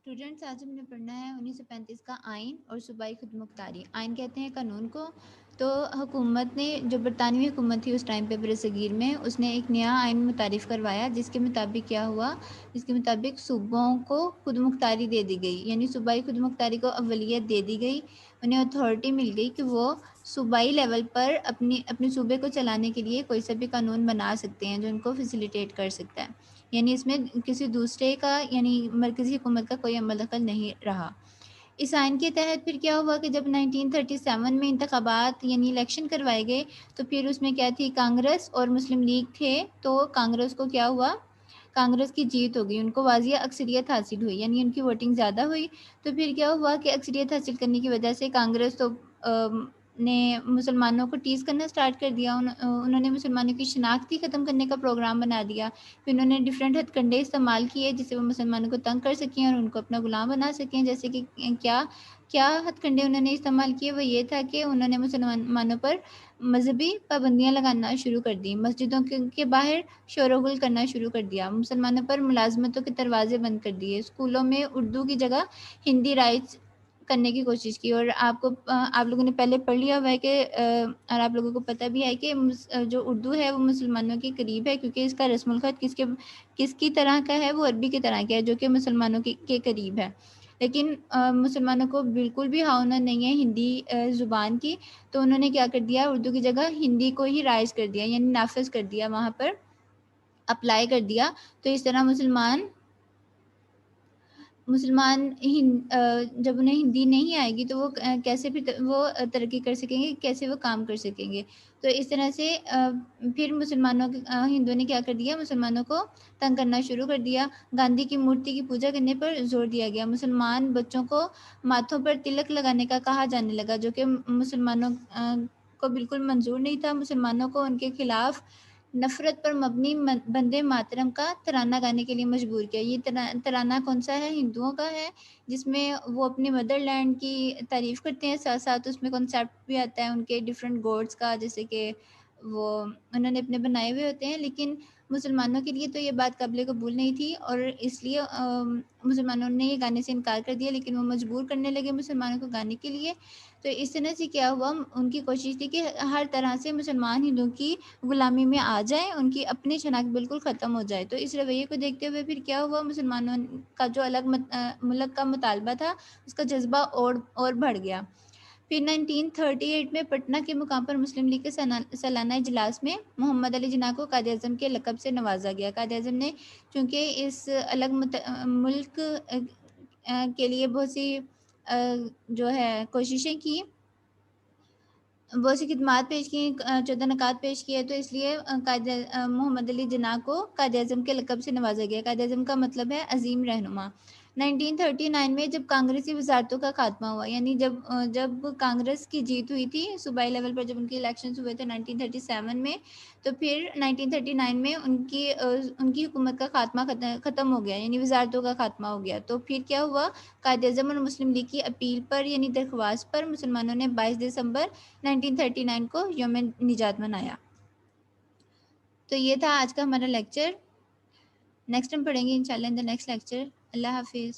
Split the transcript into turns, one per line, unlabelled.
Students آج ہم نے پڑھنا ہے 1935 کا آئین اور صوبائی خود مختاری. آئین کہتے ہیں قانون کو. تو حکومت نے جو برطانوی حکومت تھی اس ٹائم پہ بر صغیر میں، اس نے ایک نیا آئین متعارف کروایا جس کے مطابق کیا ہوا، جس کے مطابق صوبوں کو خود مختاری دے دی گئی. یعنی صوبائی خود مختاری کو اولویت دے دی گئی، انہیں اتھارٹی مل گئی کہ وہ صوبائی لیول پر اپنے صوبے کو چلانے کے لیے کوئی سا بھی قانون بنا سکتے ہیں جو ان کو فیسیلیٹیٹ کر سکتا ہے. یعنی اس میں کسی دوسرے کا یعنی مرکزی حکومت کا کوئی عمل دخل نہیں رہا. اس آئین کے تحت پھر کیا ہوا کہ جب 1937 میں انتخابات یعنی الیکشن کروائے گئے تو پھر اس میں کیا تھی، کانگریس اور مسلم لیگ تھے. تو کانگریس کو کیا ہوا، کانگریس کی جیت ہو گئی، ان کو واضح اکثریت حاصل ہوئی، یعنی ان کی ووٹنگ زیادہ ہوئی. تو پھر کیا ہوا کہ اکثریت حاصل کرنے کی وجہ سے کانگریس تو نے مسلمانوں کو ٹیز کرنا سٹارٹ کر دیا. انہوں نے مسلمانوں کی شناخت ہی ختم کرنے کا پروگرام بنا دیا. پھر انہوں نے ڈفرینٹ ہتھ کنڈے استعمال کیے جس سے وہ مسلمانوں کو تنگ کر سکیں اور ان کو اپنا غلام بنا سکیں. جیسے کہ کیا ہتھ کنڈے انہوں نے استعمال کیے، وہ یہ تھا کہ انہوں نے مسلمانوں پر مذہبی پابندیاں لگانا شروع کر دی، مسجدوں کے باہر شور و غل کرنا شروع کر دیا، مسلمانوں پر ملازمتوں کے دروازے بند کر دیے، اسکولوں میں اردو کی جگہ ہندی رائج کرنے کی کوشش کی. اور آپ لوگوں نے پہلے پڑھ لیا ہوا ہے کہ اور آپ لوگوں کو پتہ بھی ہے کہ جو اردو ہے وہ مسلمانوں کے قریب ہے، کیونکہ اس کا رسم الخط کس کی طرح کا ہے، وہ عربی کی طرح کا ہے جو کہ مسلمانوں کے قریب ہے. لیکن مسلمانوں کو بالکل بھی ہاؤنہ نہیں ہے ہندی زبان کی. تو انہوں نے کیا کر دیا، اردو کی جگہ ہندی کو ہی رائج کر دیا، یعنی نافذ کر دیا، وہاں پر اپلائی کر دیا. تو اس طرح مسلمان جب انہیں ہندی نہیں آئے گی تو وہ کیسے وہ ترقی کر سکیں گے، کیسے وہ کام کر سکیں گے. تو اس طرح سے پھر ہندوؤں نے کیا کر دیا، مسلمانوں کو تنگ کرنا شروع کر دیا. گاندھی کی مورتی کی پوجا کرنے پر زور دیا گیا، مسلمان بچوں کو ماتھوں پر تلک لگانے کا کہا جانے لگا جو کہ مسلمانوں کو بالکل منظور نہیں تھا. مسلمانوں کو ان کے خلاف نفرت پر مبنی بندے ماترم کا ترانہ گانے کے لیے مجبور کیا. یہ ترانہ کون سا ہے، ہندوؤں کا ہے، جس میں وہ اپنے مدر لینڈ کی تعریف کرتے ہیں، ساتھ ساتھ اس میں کنسیپٹ بھی آتا ہے ان کے ڈفرینٹ گوڈس کا، جیسے کہ وہ انہوں نے اپنے بنائے ہوئے ہوتے ہیں. لیکن مسلمانوں کے لیے تو یہ بات قابل قبول نہیں تھی اور اس لیے مسلمانوں نے یہ گانے سے انکار کر دیا، لیکن وہ مجبور کرنے لگے مسلمانوں کو گانے کے لیے. تو اس طرح سے کیا ہوا، ان کی کوشش تھی کہ ہر طرح سے مسلمان ہندوؤں کی غلامی میں آ جائیں، ان کی اپنی شناخت بالکل ختم ہو جائے. تو اس رویے کو دیکھتے ہوئے پھر کیا ہوا، مسلمانوں کا جو الگ ملک کا مطالبہ تھا اس کا جذبہ اور بڑھ گیا. پھر 1938 میں پٹنہ کے مقام پر مسلم لیگ کے سالانہ اجلاس میں محمد علی جناح کو قائد اعظم کے لقب سے نوازا گیا. قائد اعظم نے چونکہ اس الگ ملک کے لیے بہت سی جو ہے کوششیں کی، بہت سی خدمات پیش کی، 14 نکات پیش کیے، تو اس لیے محمد علی جناح کو قائد اعظم کے لقب سے نوازا گیا. قائد اعظم کا مطلب ہے عظیم رہنما. 1939 میں جب کانگریسی وزارتوں کا خاتمہ ہوا، یعنی جب کانگریس کی جیت ہوئی تھی صوبائی لیول پر، جب ان کے الیکشنز ہوئے تھے 1937 میں، تو پھر 1939 میں ان کی حکومت کا خاتمہ ختم ہو گیا، یعنی وزارتوں کا خاتمہ ہو گیا. تو پھر کیا ہوا، قائد اعظم اور مسلم لیگ کی اپیل پر یعنی درخواست پر مسلمانوں نے 22 دسمبر 1939 کو یوم نجات منایا. تو یہ تھا آج کا ہمارا لیکچر. نیکسٹ ہم پڑھیں گے انشاءاللہ ان دا نیکسٹ لیکچر. اللہ حافظ.